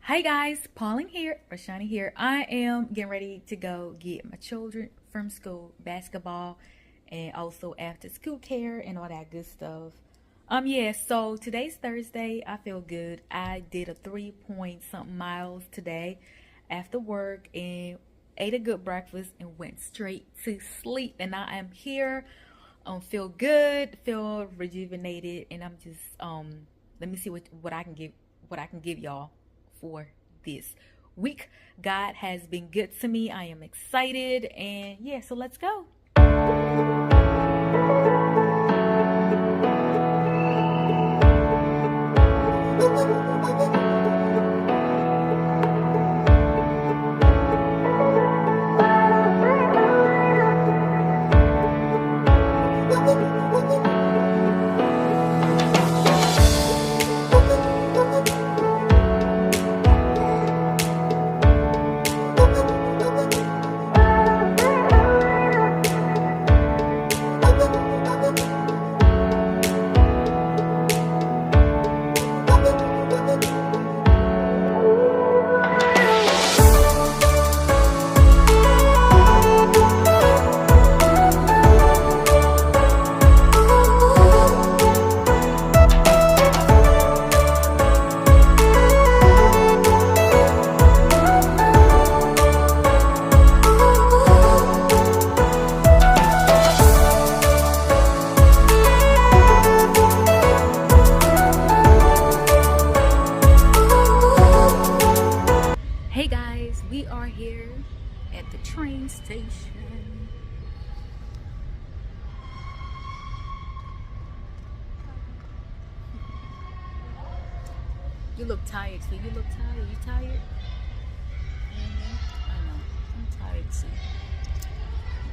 Hi guys, Pauline here, Roshani here. I am getting ready to go get my children from school, basketball, and also after school care and all that good stuff. So today's Thursday. I feel good. I did a 3 point something miles today after work and ate a good breakfast and went straight to sleep. And I am here. Feel good, feel rejuvenated, and I'm just let me see what I can give y'all for this week. God has been good to me. I am excited, and yeah, so let's go. Hey guys, we are here at the train station. You look tired, so you look tired. You tired? I know. I'm tired too.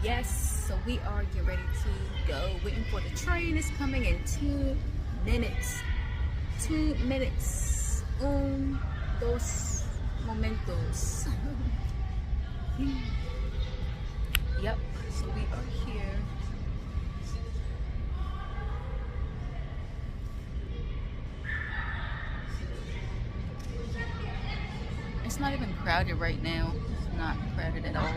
Yes, so we are getting ready to go. Waiting for the train. Is coming in 2 minutes. 2 minutes. Dos momentos. Yep, so we are here. It's not even crowded right now. It's not crowded at all.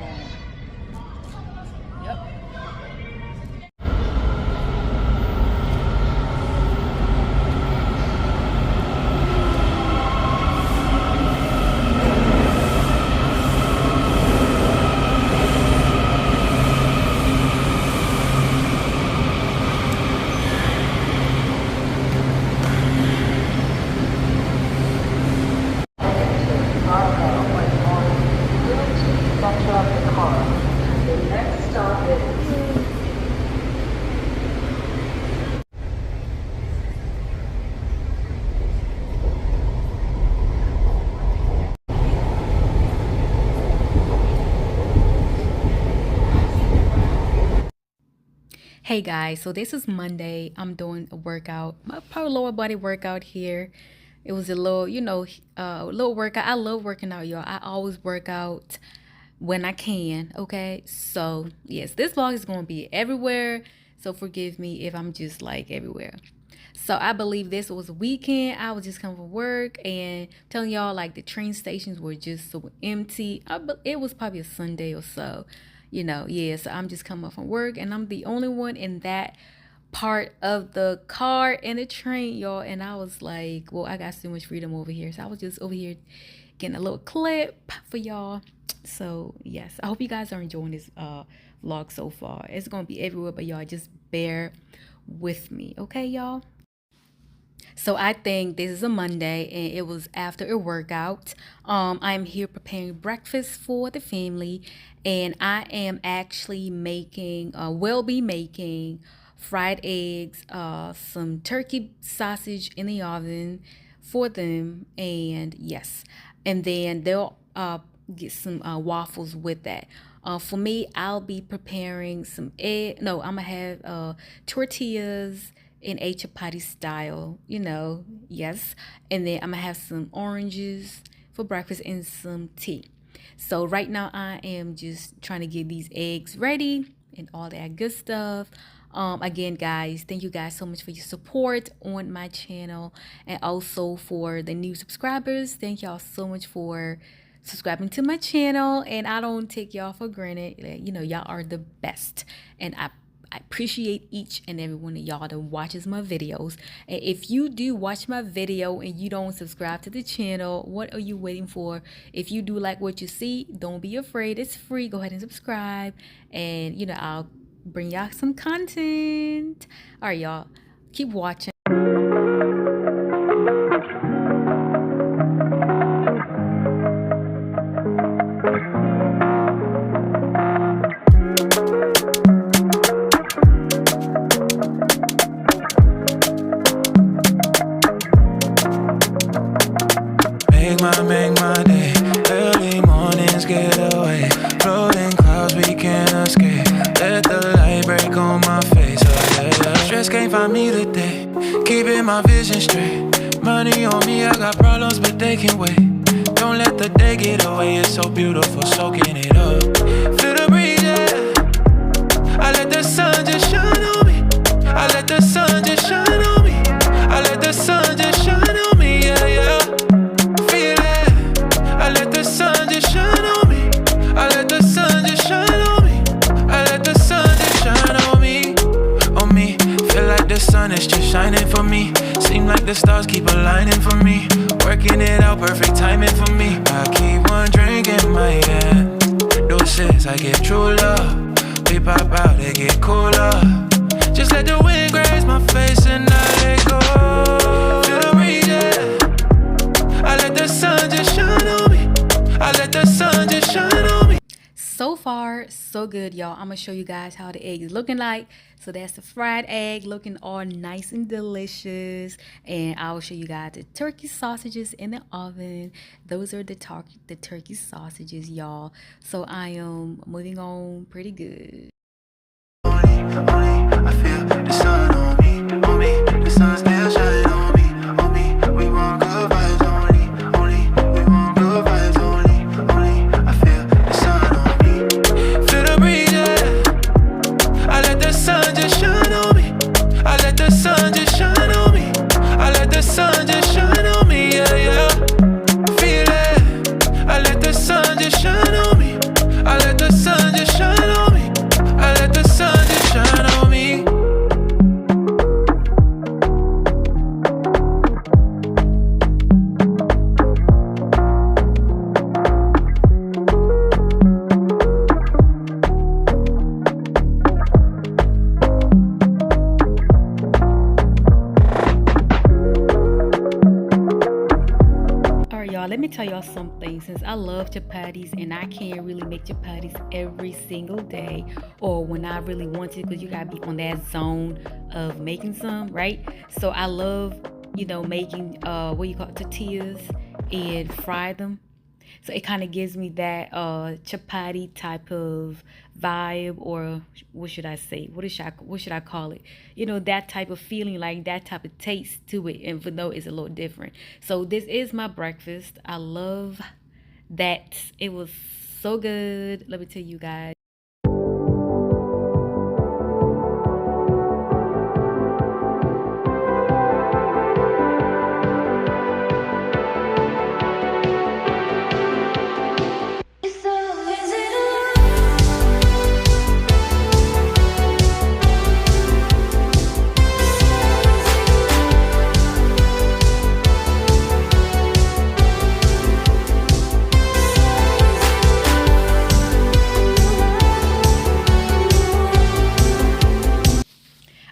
Yep. Hey guys, so this is Monday. I'm doing a workout, my probably lower body workout here. It was a little, a little workout. I love working out, y'all. I always work out when I can, okay? So, yes, this vlog is going to be everywhere. So, forgive me if I'm just like everywhere. So, I believe this was a weekend. I was just coming from work and telling y'all like the train stations were just so empty. It was probably a Sunday or so, yeah. So, I'm just coming up from work and I'm the only one in that part of the car and the train, y'all. And I was like, well, I got so much freedom over here. So, I was just over here getting a little clip for y'all. So yes, I hope you guys are enjoying this vlog so far. It's gonna be everywhere, but y'all just bear with me, okay, y'all? So I think this is a Monday and it was after a workout. I'm here preparing breakfast for the family, and I am actually making will be making fried eggs, some turkey sausage in the oven for them, and yes, and then they'll get some waffles with that. For me, I'll be preparing some egg. No, I'm gonna have tortillas in a chapati style, yes. And then I'm gonna have some oranges for breakfast and some tea. So right now I am just trying to get these eggs ready and all that good stuff. Again, guys, thank you guys so much for your support on my channel, and also for the new subscribers. Thank y'all so much for subscribing to my channel, and I don't take y'all for granted. You know, y'all are the best, and I appreciate each and every one of y'all that watches my videos. And if you do watch my video and you don't subscribe to the channel, what are you waiting for? If you do like what you see, don't be afraid. It's free. Go ahead and subscribe, and you know, I'll bring y'all some content. All right, y'all, keep watching. Make my day. Early mornings get away. Floating clouds we can't escape. Let the light break on my face. Oh, yeah. Stress can't find me today. Keeping my vision straight. Money on me, I got problems, but they can wait. Don't let the day get away. It's so beautiful, soaking it up. Feel the breeze, yeah. I let the sun just shine on me. I let the sun just shine on me. I let the sun just shine on me, yeah, yeah. I let the sun just shine on me. I let the sun just shine on me. I let the sun just shine on me. On me. Feel like the sun is just shining for me. Seem like the stars keep aligning for me. Working it out, perfect timing for me. I keep one drink in my hand. Doses, I get true love. We pop out, it get cooler. Just let the wind graze my face and I let go. Feel the breeze, yeah. I let the sun just shine on me. I let the sun just shine on me. So far, so good, y'all. I'm gonna show you guys how the egg is looking like. So that's the fried egg looking all nice and delicious. And I will show you guys the turkey sausages in the oven. Those are the turkey sausages, y'all. So I am moving on pretty good. I feel the sun on me, the sun still shine on me, we want good vibes only, we want good vibes only, I feel the sun on me, feel the breeze, yeah. I let the sun just shine on me, I let the sun just shine on me, I let the sun just shine on me, yeah, yeah, feel it, I let the sun just shine on me, I let the sun just shine on me, I let the sun just shine on me. Let me tell y'all something. Since I love chapatis and I can't really make chapatis every single day or when I really want to, because you gotta be on that zone of making some, right? So I love, you know, making what you call it, tortillas and fry them. So it kind of gives me that chapati type of vibe, or what should I say? What should I call it? You know, that type of feeling, like that type of taste to it. And for though it's a little different. So this is my breakfast. I love that. It was so good. Let me tell you guys.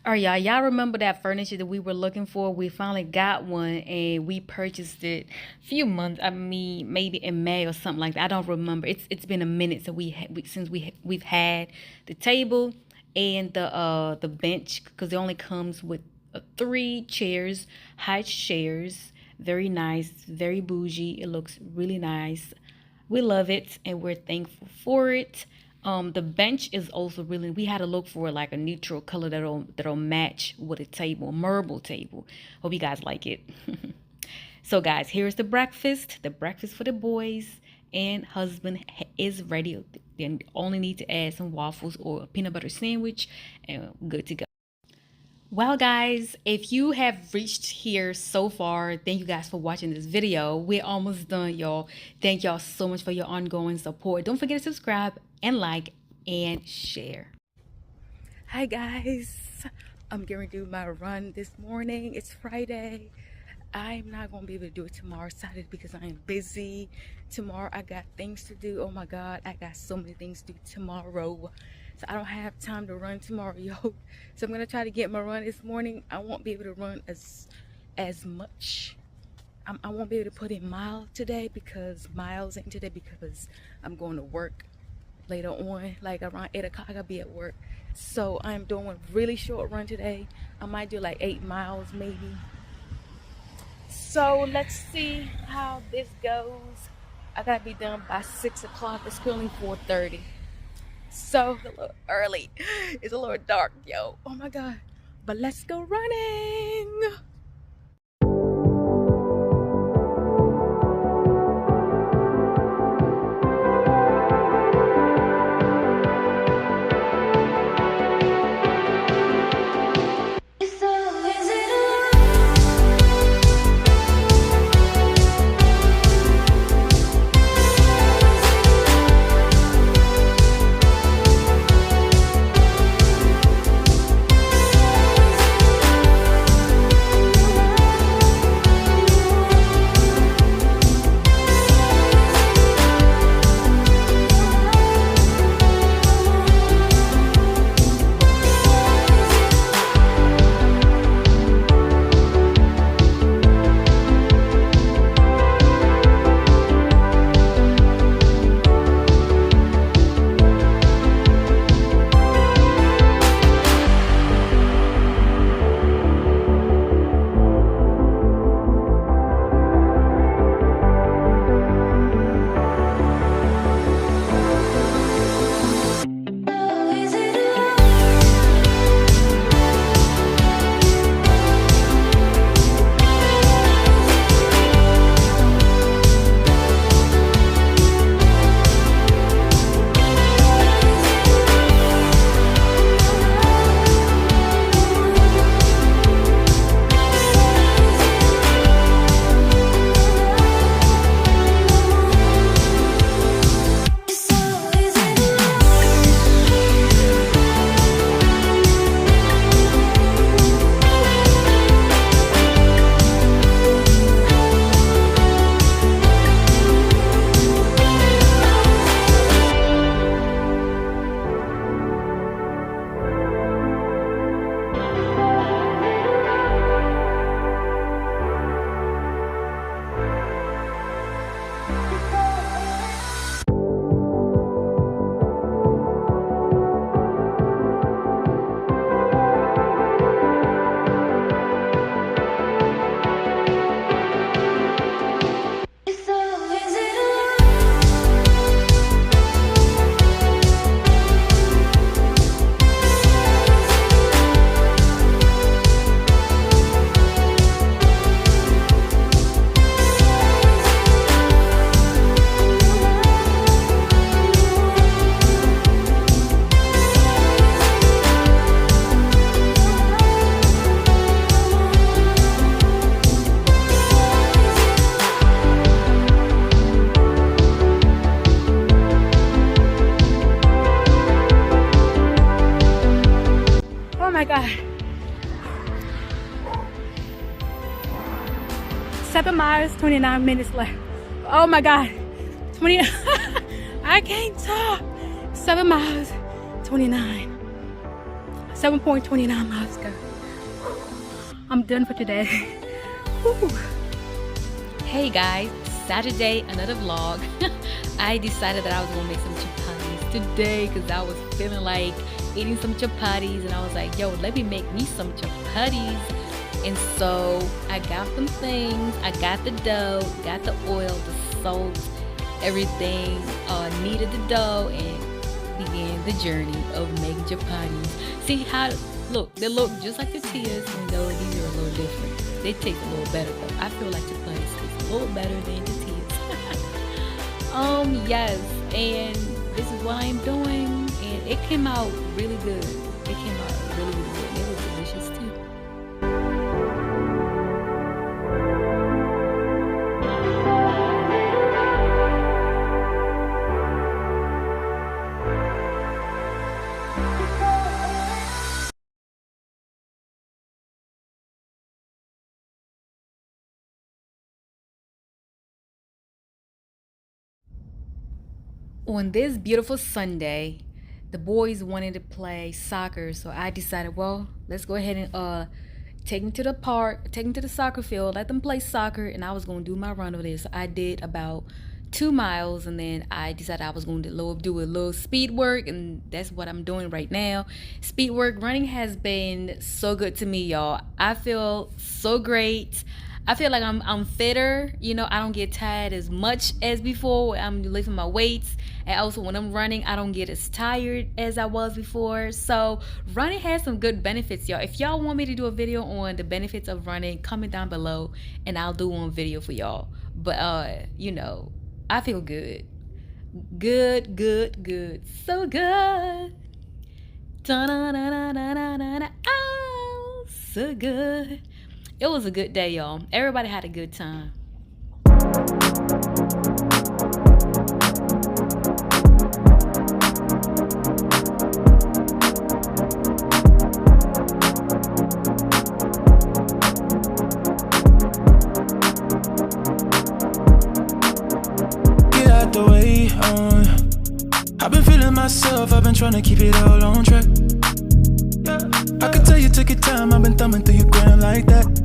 All right, y'all remember that furniture that we were looking for? We finally got one, and we purchased it a few months. I mean, maybe in May or something like that. I don't remember. It's been a minute since we've had the table and the bench, because it only comes with 3 chairs, high chairs. Very nice, very bougie. It looks really nice. We love it and we're thankful for it. The bench is also really, we had to look for like a neutral color that'll match with a table, a marble table. Hope you guys like it. So guys, here's the breakfast for the boys, and husband is ready. Then only need to add some waffles or a peanut butter sandwich, and good to go. Well, guys, if you have reached here so far, thank you guys for watching this video. We're almost done, y'all. Thank y'all so much for your ongoing support. Don't forget to subscribe and like and share. Hi, guys. I'm going to do my run this morning. It's Friday. I'm not going to be able to do it tomorrow, Saturday, because I am busy. Tomorrow, I got things to do. Oh, my God. I got so many things to do tomorrow. So I don't have time to run tomorrow, yo. So I'm going to try to get my run this morning. I won't be able to run as much. I won't be able to put in miles in today because I'm going to work later on, like around 8 o'clock. I'll be at work. So I'm doing a really short run today. I might do like 8 miles maybe. So let's see how this goes. I gotta be done by 6 o'clock. It's currently 4:30. So a little early. It's a little dark, yo. Oh my God. But let's go running. Oh my God. 7 miles, 29 minutes left. Oh my God. 20. I can't talk. 7 miles, 29. 7.29 miles ago. I'm done for today. Woo. Hey guys, Saturday, another vlog. I decided that I was gonna make some chapatis today because I was feeling like eating some chapatis, and I was like, yo, let me make me some chapatis. And so I got some things. I got the dough, got the oil, the salt, everything, kneaded the dough, and began the journey of making chapatis. See how, look, they look just like tortillas, and though these are a little different. They taste a little better though. I feel like chapatis taste a little better than tortillas. Yes, and this is what I'm doing, and it came out really good. It came out really, really good. It was delicious too. On this beautiful Sunday, the boys wanted to play soccer, so I decided, well, let's go ahead and take them to the park, take them to the soccer field, let them play soccer, and I was gonna do my run over there. So I did about 2 miles, and then I decided I was going to do a little speed work, and that's what I'm doing right now. Speed work, running has been so good to me, y'all. I feel so great. I feel like I'm fitter. You know, I don't get tired as much as before. I'm lifting my weights, and also when I'm running, I don't get as tired as I was before. So running has some good benefits, y'all. If y'all want me to do a video on the benefits of running, comment down below, and I'll do one video for y'all. But I feel good. Good, good, good. So good. Da-na-na-na-na-na-na. Oh, so good. It was a good day, y'all. Everybody had a good time. Get out the way, I've been feeling myself, I've been trying to keep it all on track. I could tell you took your time, I've been thumbing through your gram like that.